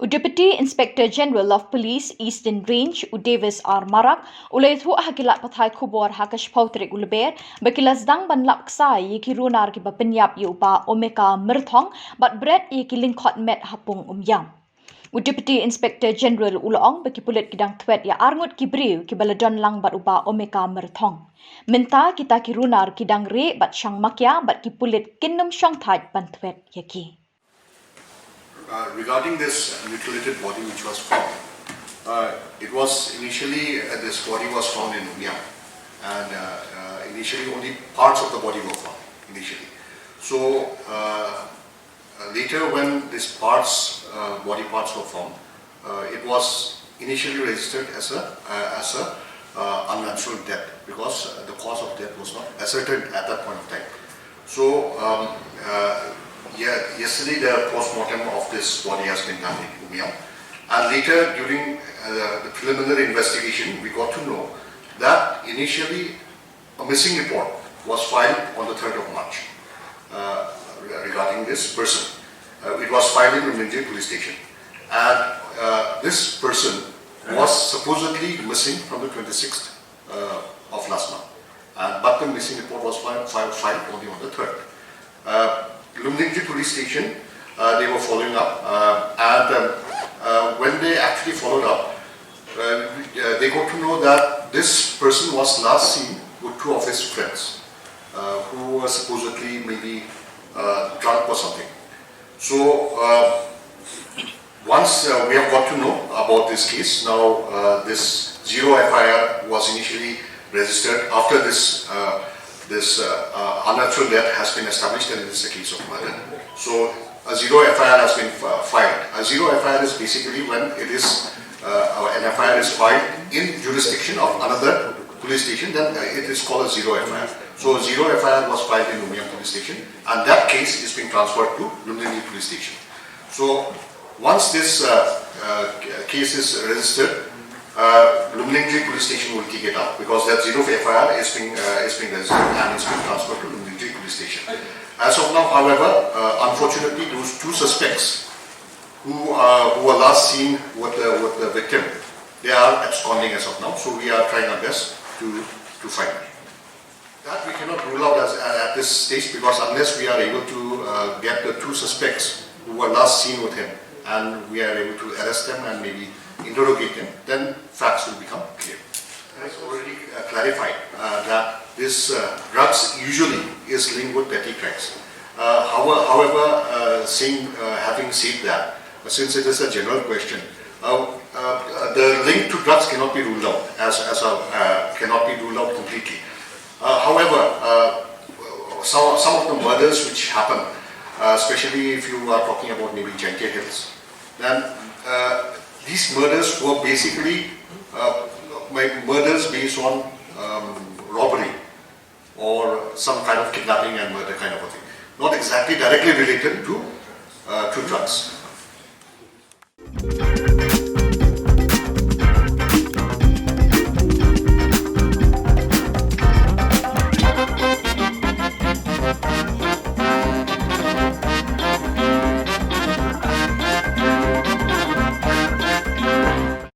Deputy Inspector General of Police Eastern Range, Davis R Marak, iathuh hakilat pathai Khubor hakashpautrik Lber, bakila Sdang banlap ksai yiki runar ki pyniap Bah Omeka Myrthong, but bret yiki lyngkhot met hapung Umiam. Deputy Inspector General Ulong baki pulit kidang twet ya arngut kibriu ki baladon lang bat Bah Omeka Myrthong. Minta kita ki runar kidang re bat syang makya bat ki pulit kinnum syang thaj ban twet yaki. Regarding this mutilated body which was found, it was initially, this body was found in Umiam, and initially only parts of the body were found initially. So later when these parts, body parts were found, it was initially registered as a unnatural death because the cause of death was not ascertained at that point of time. So yesterday the post-mortem of this body has been done in Umiam, and later during the preliminary investigation we got to know that initially a missing report was filed on the 3rd of March regarding this person. It was filed in Lber police station, and this person was supposedly missing from the 26th of last month, but the missing report was filed only on the 3rd. Lber police station, they were following up, and when they actually followed up, they got to know that this person was last seen with two of his friends who were supposedly maybe drunk or something. So once we have got to know about this case, now this zero FIR was initially registered after this unnatural death has been established, and it is a case of murder. So a zero FIR has been filed. A zero FIR is basically when it is an FIR is filed in jurisdiction of another police station, then it is called a zero FIR. So a zero FIR was filed in Umiam police station, and that case is being transferred to Lber police station. So once this case is registered, Lber police station will kick it up because that zero FIR is being registered and it's being transferred to Lber police station. As of now, however, unfortunately, those two suspects who were last seen with the victim, they are absconding as of now. So we are trying our best to find them. That we cannot rule out at this stage because unless we are able to get the two suspects who were last seen with him and we are able to arrest them and maybe interrogate them, then facts will become clear. It's already clarified that this drugs usually is linked with petty crimes. However, having said that, since it is a general question, the link to drugs cannot be ruled out cannot be ruled out completely. However, some of the murders which happen, especially if you are talking about maybe Janke Hills, then these murders were basically murders based on robbery or some kind of kidnapping and murder kind of a thing, not exactly directly related to drugs.